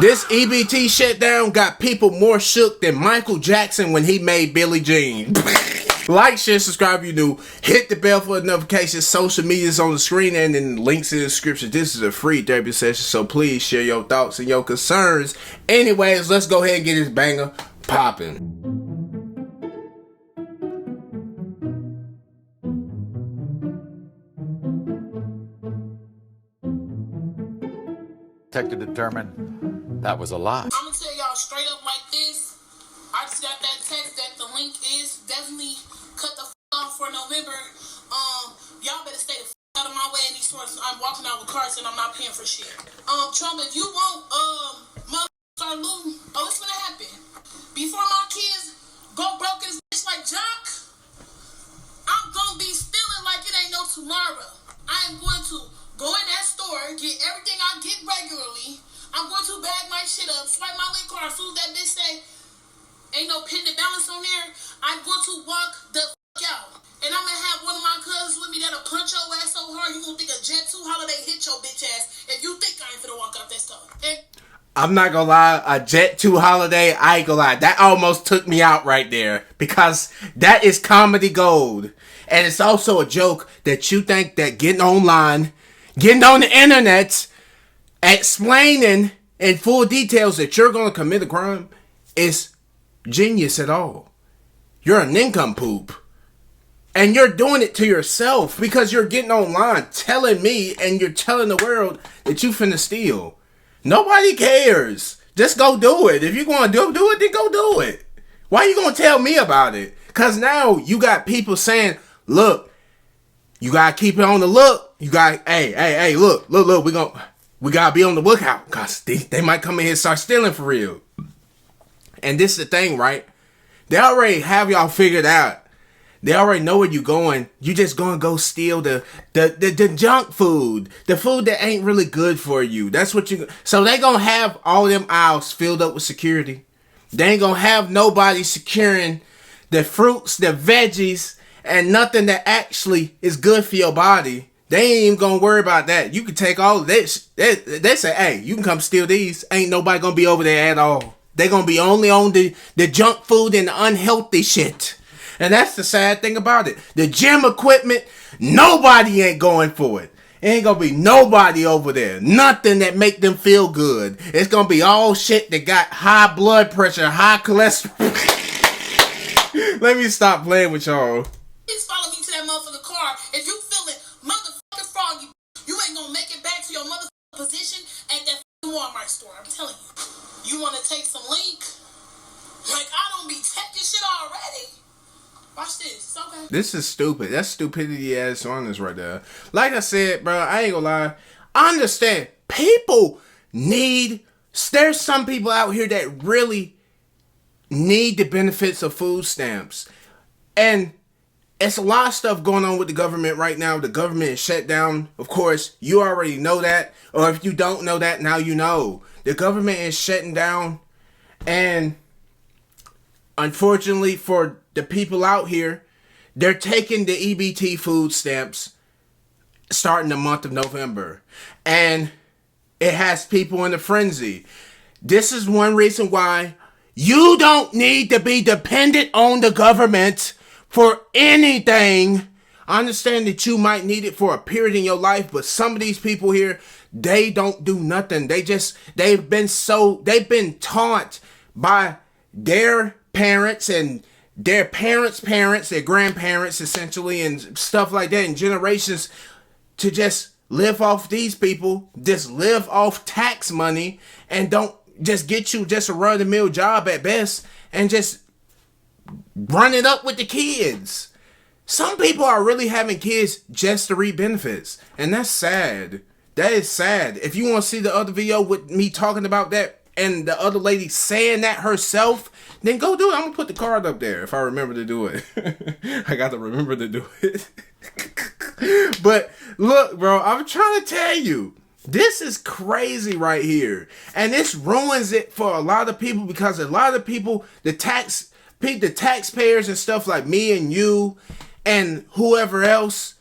This EBT shutdown got people more shook than Michael Jackson when he made Billie Jean. Like, share, subscribe if you new. Hit the bell for notifications. Social media is on the screen and in the links in the description. This is a free therapy session, so please share your thoughts and your concerns. Anyways, let's go ahead and get this banger popping. To determine that was a lie. I'm gonna tell y'all straight up like this. I just got that text that the link is definitely cut the off for November. Y'all better stay the out of my way in these stores. I'm walking out with carts and I'm not paying for shit. Trump, if you want start looting, it's gonna happen. Before my kids go broke as bitch like Jock, I'm gonna be stealing like it ain't no tomorrow. I am going to go in that store, get everything I get regularly. I'm going to bag my shit up, swipe my link card. As soon as that bitch say, ain't no pending balance on there, I'm going to walk the fuck out. And I'm going to have one of my cousins with me that'll punch your ass so hard, you going to think a Jet 2 holiday hit your bitch ass if you think I ain't finna walk out that store. I'm not gonna lie, a Jet 2 holiday, I ain't gonna lie, that almost took me out right there. Because that is comedy gold. And it's also a joke that you think that getting online, getting on the internet, explaining in full details that you're going to commit a crime is genius at all. You're a nincompoop. And you're doing it to yourself because you're getting online telling me and you're telling the world that you finna steal. Nobody cares. Just go do it. If you're going to do it, then go do it. Why are you going to tell me about it? Because now you got people saying, look, you gotta keep it on the look. You got, hey, look. We gotta be on the lookout, cause they might come in here and start stealing for real. And this is the thing, right? They already have y'all figured out. They already know where you going. You just gonna go steal the junk food, the food that ain't really good for you. That's what you. So they gonna have all them aisles filled up with security. They ain't gonna have nobody securing the fruits, the veggies, and nothing that actually is good for your body. They ain't even gonna worry about that. You can take all of this. They say, hey, you can come steal these. Ain't nobody gonna be over there at all. They gonna be only on the junk food and the unhealthy shit. And that's the sad thing about it. The gym equipment, nobody ain't going for it. Ain't gonna be nobody over there. Nothing that make them feel good. It's gonna be all shit that got high blood pressure, high cholesterol. Let me stop playing with y'all. Please follow me to that motherfucking car. If you feeling motherfucking froggy, you ain't gonna make it back to your motherfucking position at that Walmart store. I'm telling you. You wanna take some link? Like, I don't be taking shit already. Watch this. It's okay. This is stupid. That's stupidity ass on this right there. Like I said, bro, I ain't gonna lie. I understand. People need... There's some people out here that really need the benefits of food stamps. And it's a lot of stuff going on with the government right now. The government is shut down. Of course, you already know that. Or if you don't know that, now you know. The government is shutting down. And unfortunately for the people out here, they're taking the EBT food stamps starting the month of November. And it has people in a frenzy. This is one reason why you don't need to be dependent on the government for anything. I understand that you might need it for a period in your life, but some of these people here, they don't do nothing. They've been taught by their parents and their parents' parents, their grandparents essentially, and stuff like that, and generations to just live off these people, just live off tax money, and don't just get you just a run-of-the-mill job at best, and just run it up with the kids. Some people are really having kids just to reap benefits, and that's sad. That is sad. If you want to see the other video with me talking about that and the other lady saying that herself, then go do it. I'm gonna put the card up there if I remember to do it. I got to remember to do it. But look, bro, I'm trying to tell you, this is crazy right here, and this ruins it for a lot of people, because a lot of people, the taxpayers and stuff like me and you and whoever else,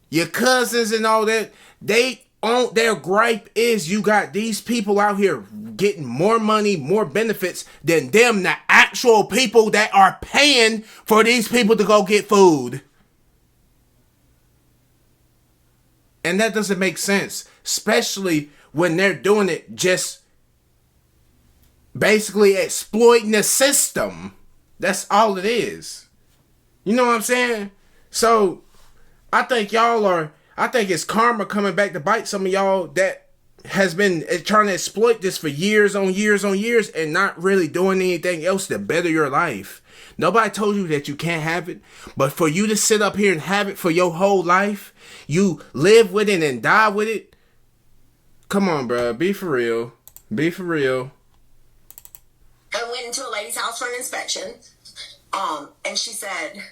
your cousins and all that, they their gripe is you got these people out here getting more money, more benefits than them, the actual people that are paying for these people to go get food. And that doesn't make sense, especially when they're doing it just basically exploiting the system. That's all it is. You know what I'm saying? So I think it's karma coming back to bite some of y'all that has been trying to exploit this for years on years on years and not really doing anything else to better your life. Nobody told you that you can't have it, but for you to sit up here and have it for your whole life, you live with it and die with it. Come on, bro. Be for real. Be for real. I went into a lady's house for an inspection, and she said,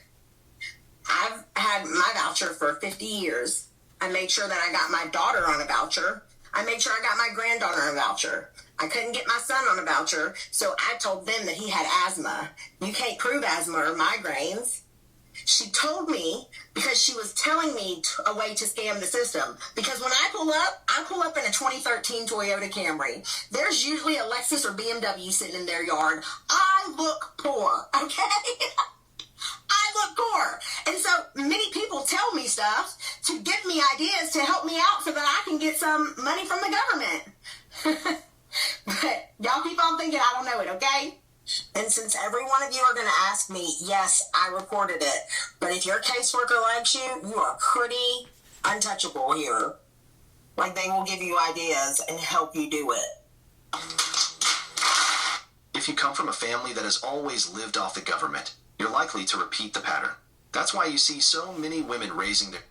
I've had my voucher for 50 years. I made sure that I got my daughter on a voucher. I made sure I got my granddaughter on a voucher. I couldn't get my son on a voucher, so I told them that he had asthma. You can't prove asthma or migraines. She told me because she was telling me a way to scam the system. Because when I pull up in a 2013 Toyota Camry. There's usually a Lexus or BMW sitting in their yard. I look poor, okay? I look poor. And so many people tell me stuff to give me ideas to help me out so that I can get some money from the government. But y'all keep on thinking I don't know it, okay? And since every one of you are going to ask me, yes, I reported it. But if your caseworker likes you, you are pretty untouchable here. Like, they will give you ideas and help you do it. If you come from a family that has always lived off the government, you're likely to repeat the pattern. That's why you see so many women raising their...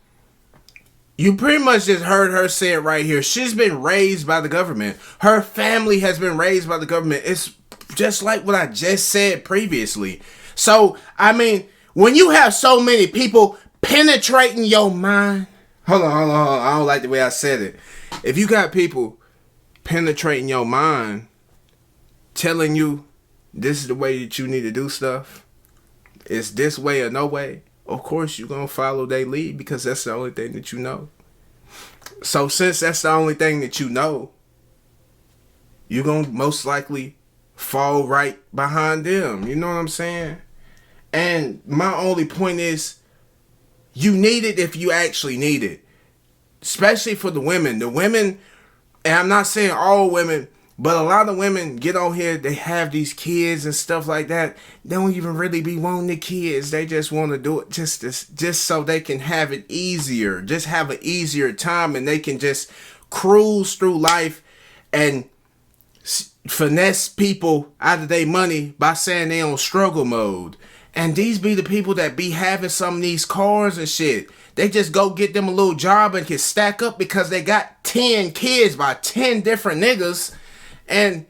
You pretty much just heard her say it right here. She's been raised by the government. Her family has been raised by the government. It's just like what I just said previously. So, I mean, when you have so many people penetrating your mind... Hold on. I don't like the way I said it. If you got people penetrating your mind, telling you this is the way that you need to do stuff, it's this way or no way, of course you're going to follow their lead because that's the only thing that you know. So since that's the only thing that you know, you're going to most likely fall right behind them. You know what I'm saying? And my only point is, you need it if you actually need it. Especially for the women. The women, and I'm not saying all women, but a lot of women get on here, they have these kids and stuff like that. They don't even really be wanting the kids. They just want to do it just so they can have it easier. Just have an easier time and they can just cruise through life and finesse people out of their money by saying they on struggle mode. And these be the people that be having some of these cars and shit. They just go get them a little job and can stack up because they got 10 kids by 10 different niggas. And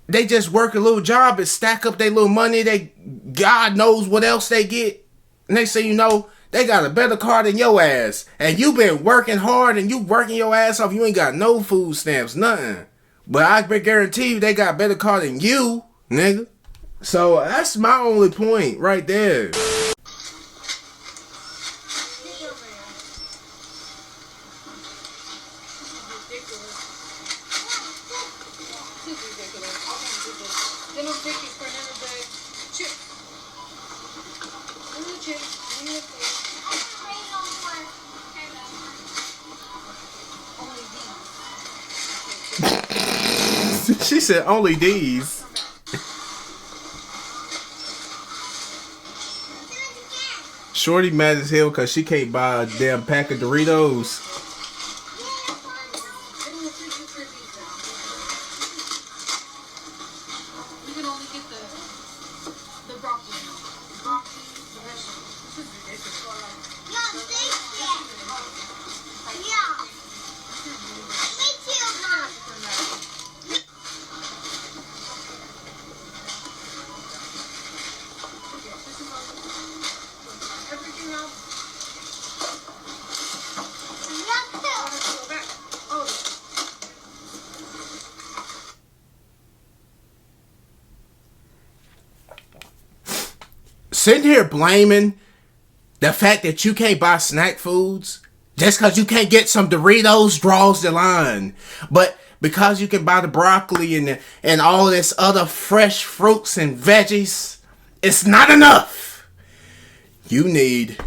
they just work a little job and stack up their little money. They, God knows what else they get. Next thing you know, they got a better car than your ass. And you been working hard and you working your ass off. You ain't got no food stamps, nothing. But I guarantee you they got a better car than you, nigga. So that's my only point right there. She said only these. Shorty mad as hell because she can't buy a damn pack of Doritos. You can only get the broccoli. The vegetables. This is ridiculous. Sitting here blaming the fact that you can't buy snack foods Just because you can't get some Doritos draws the line. But because you can buy the broccoli and all this other fresh fruits and veggies, it's not enough. You need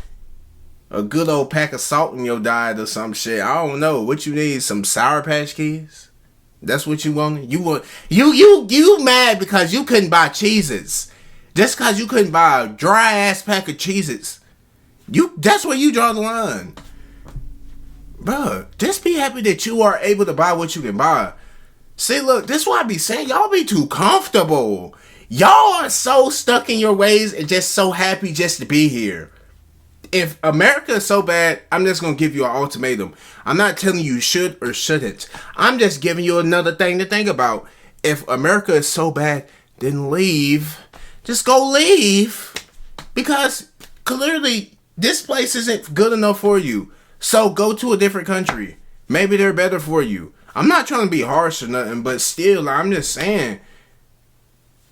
a good old pack of salt in your diet or some shit. I don't know. What you need? Some Sour Patch Kids? That's what you want? You mad because you couldn't buy Cheez-Its. Just because you couldn't buy a dry ass pack of Cheez-Its. That's where you draw the line. Bruh, just be happy that you are able to buy what you can buy. See, look, this is what I be saying. Y'all be too comfortable. Y'all are so stuck in your ways and just so happy just to be here. If America is so bad, I'm just going to give you an ultimatum. I'm not telling you should or shouldn't. I'm just giving you another thing to think about. If America is so bad, then leave. Just go leave. Because clearly this place isn't good enough for you. So go to a different country. Maybe they're better for you. I'm not trying to be harsh or nothing, but still, I'm just saying,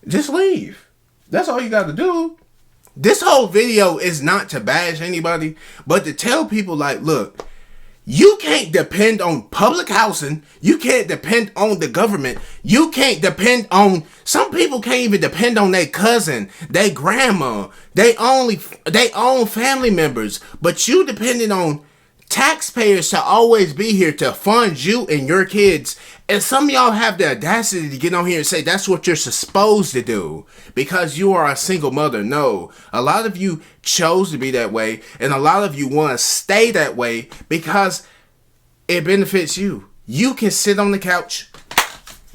just leave. That's all you got to do. This whole video is not to bash anybody, but to tell people, like, look, you can't depend on public housing. You can't depend on the government. You can't depend on, some people can't even depend on their cousin, their grandma, they own family members, but you depending on taxpayers to always be here to fund you and your kids. And some of y'all have the audacity to get on here and say that's what you're supposed to do because you are a single mother. No, a lot of you chose to be that way, and a lot of you want to stay that way because it benefits you. You can sit on the couch,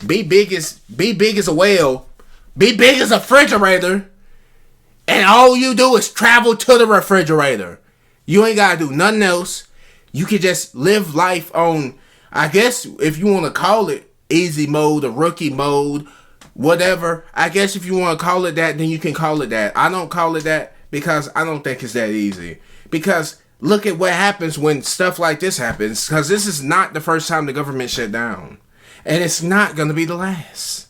be big as a whale, be big as a refrigerator, and all you do is travel to the refrigerator. You ain't gotta do nothing else. You can just live life on, I guess, if you want to call it easy mode or rookie mode, whatever. I guess if you want to call it that, then you can call it that. I don't call it that because I don't think it's that easy. Because look at what happens when stuff like this happens. Because this is not the first time the government shut down. And it's not going to be the last.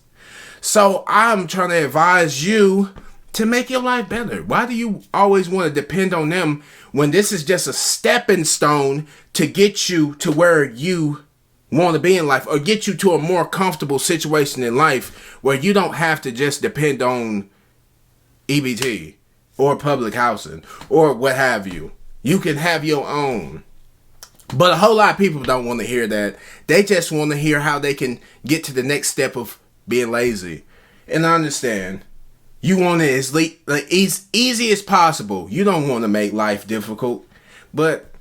So I'm trying to advise you to make your life better. Why do you always want to depend on them when this is just a stepping stone to get you to where you want to be in life, or get you to a more comfortable situation in life where you don't have to just depend on EBT or public housing or what have you. You can have your own. But a whole lot of people don't want to hear that. They just want to hear how they can get to the next step of being lazy. And I understand. You want it as easy as possible. You don't want to make life difficult. But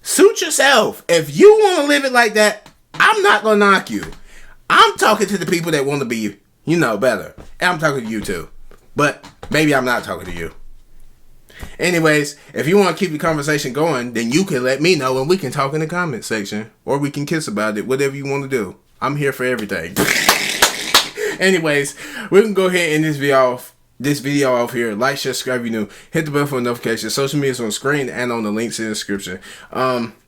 suit yourself. If you want to live it like that, I'm not going to knock you. I'm talking to the people that want to be, better. And I'm talking to you too. But maybe I'm not talking to you. Anyways, if you want to keep the conversation going, then you can let me know and we can talk in the comment section. Or we can kiss about it. Whatever you want to do. I'm here for everything. Anyways, we can go ahead and end this video off here. Like, share, subscribe if you're new. Hit the bell for notifications. Social media is on the screen and on the links in the description.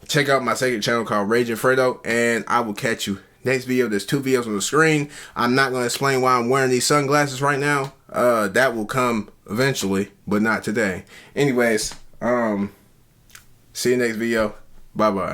Check out my second channel called Raging Fredo, and I will catch you next video. There's 2 videos on the screen. I'm not going to explain why I'm wearing these sunglasses right now. That will come eventually, but not today. Anyways, see you next video. Bye-bye.